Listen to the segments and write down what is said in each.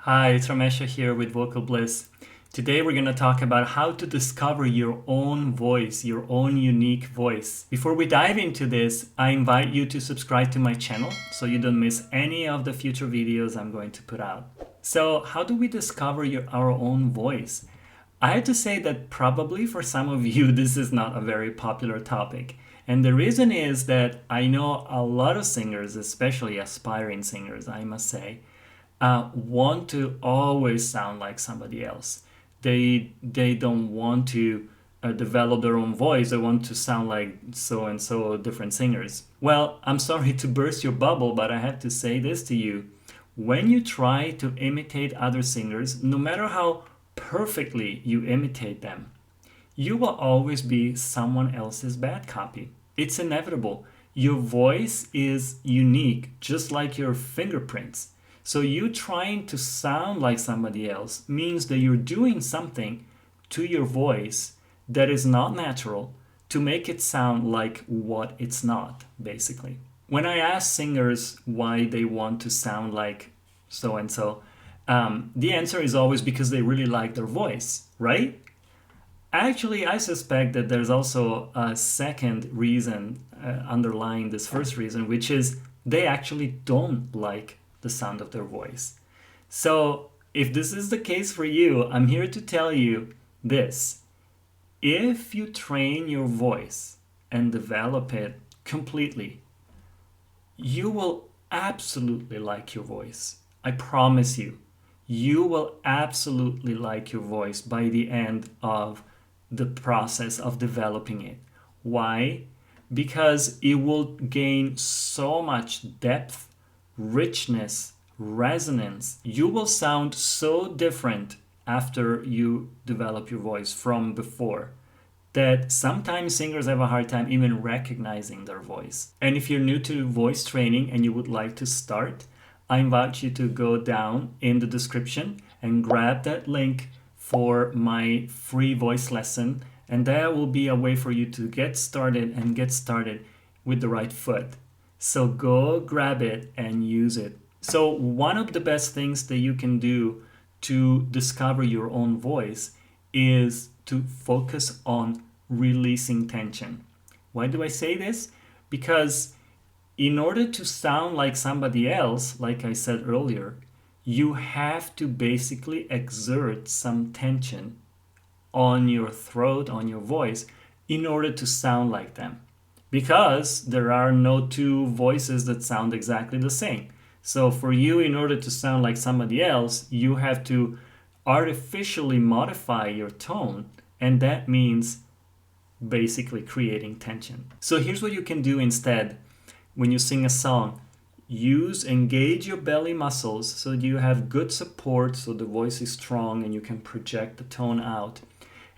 Hi, it's Ramesha here with Vocal Bliss. Today we're going to talk about how to discover your own voice, your own unique voice. Before we dive into this, I invite you to subscribe to my channel so you don't miss any of the future videos I'm going to put out. So, how do we discover our own voice? I have to say that probably for some of you, this is not a very popular topic. And the reason is that I know a lot of singers, especially aspiring singers, I must say, want to always sound like somebody else. They don't want to develop their own voice. They want to sound like so and so different singers. Well, I'm sorry to burst your bubble, but I have to say this to you. When you try to imitate other singers, no matter how perfectly you imitate them, you will always be someone else's bad copy. It's inevitable. Your voice is unique, just like your fingerprints. So you trying to sound like somebody else means that you're doing something to your voice that is not natural to make it sound like what it's not, basically. When I ask singers why they want to sound like so and so, the answer is always because they really like their voice, right? Actually, I suspect that there's also a second reason underlying this first reason, which is they actually don't like the sound of their voice. So, if this is the case for you, I'm here to tell you this. If you train your voice and develop it completely, you will absolutely like your voice. I promise you. You will absolutely like your voice by the end of the process of developing it. Why? Because it will gain so much depth, richness, resonance. You will sound so different after you develop your voice from before that sometimes singers have a hard time even recognizing their voice. And if you're new to voice training and you would like to start, I invite you to go down in the description and grab that link for my free voice lesson, and that will be a way for you to get started and get started with the right foot. So go grab it and use it. So one of the best things that you can do to discover your own voice is to focus on releasing tension. Why do I say this? Because in order to sound like somebody else, like I said earlier, you have to basically exert some tension on your throat, on your voice, in order to sound like them. Because there are no two voices that sound exactly the same. So for you, in order to sound like somebody else, you have to artificially modify your tone, and that means basically creating tension. So here's what you can do instead when you sing a song. Engage your belly muscles so you have good support, so the voice is strong and you can project the tone out.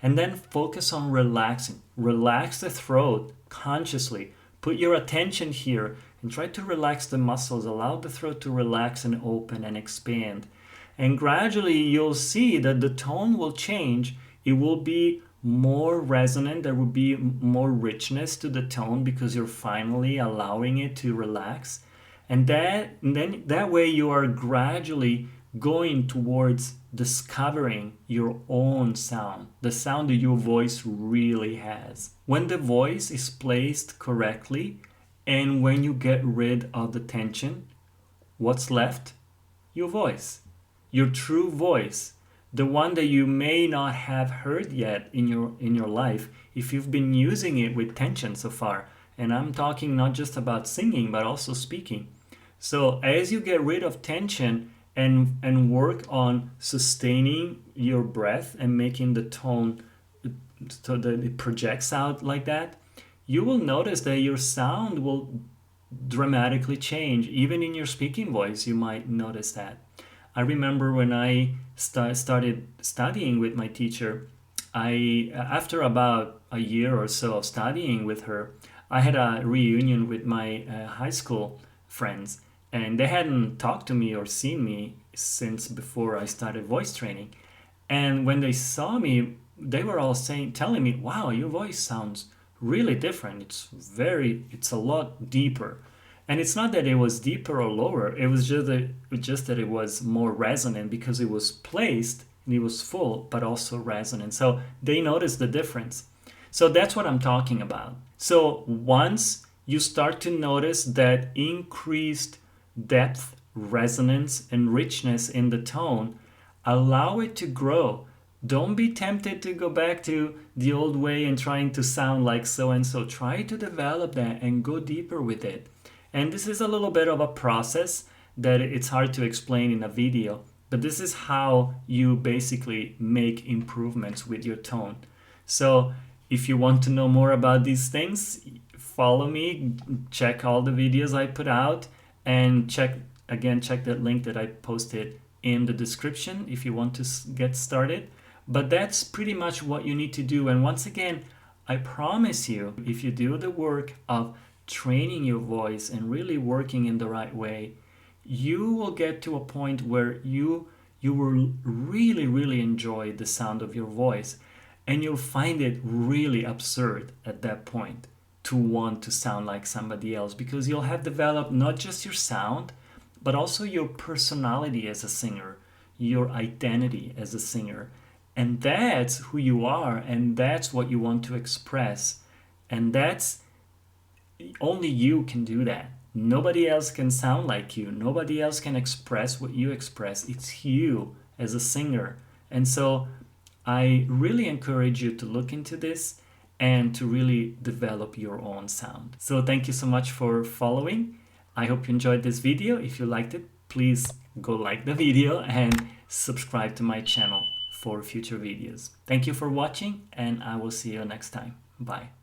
And then focus on relaxing. Relax the throat consciously. Put your attention here and try to relax the muscles. Allow the throat to relax and open and expand. And gradually you'll see that the tone will change. It will be more resonant. There will be more richness to the tone because you're finally allowing it to relax. And then that way you are gradually going towards discovering your own sound, the sound that your voice really has. When the voice is placed correctly and when you get rid of the tension, what's left? Your voice, your true voice, the one that you may not have heard yet in your life if you've been using it with tension so far. And I'm talking not just about singing, but also speaking. So as you get rid of tension and work on sustaining your breath and making the tone so that it projects out like that, you will notice that your sound will dramatically change. Even in your speaking voice, you might notice that. I remember when I started studying with my teacher, after about a year or so of studying with her, I had a reunion with my high school friends, and they hadn't talked to me or seen me since before I started voice training. And when they saw me, they were all telling me, "Wow, your voice sounds really different. It's a lot deeper." And it's not that it was deeper or lower, it was just that it was more resonant because it was placed and it was full, but also resonant. So they noticed the difference. So that's what I'm talking about. So once you start to notice that increased depth, resonance, and richness in the tone, allow it to grow. Don't be tempted to go back to the old way and trying to sound like so and so. Try to develop that and go deeper with it. And this is a little bit of a process that it's hard to explain in a video, but this is how you basically make improvements with your tone. So if you want to know more about these things, follow me, check all the videos I put out, and check that link that I posted in the description if you want to get started. But that's pretty much what you need to do. And once again, I promise you, if you do the work of training your voice and really working in the right way, you will get to a point where you will really enjoy the sound of your voice, and you'll find it really absurd at that point to want to sound like somebody else, because you'll have developed not just your sound, but also your personality as a singer, your identity as a singer. And that's who you are, and that's what you want to express. And that's only you can do that. Nobody else can sound like you. Nobody else can express what you express. It's you as a singer. And so I really encourage you to look into this and to really develop your own sound. So thank you so much for following. I hope you enjoyed this video. If you liked it, please go like the video and subscribe to my channel for future videos. Thank you for watching, and I will see you next time. Bye.